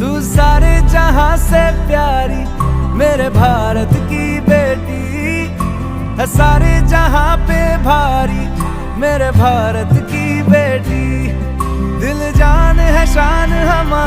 तू सारे जहां से प्यारी मेरे भारत की बेटी है, सारे जहां पे भारी मेरे भारत की बेटी। दिल जान है शान हमारी।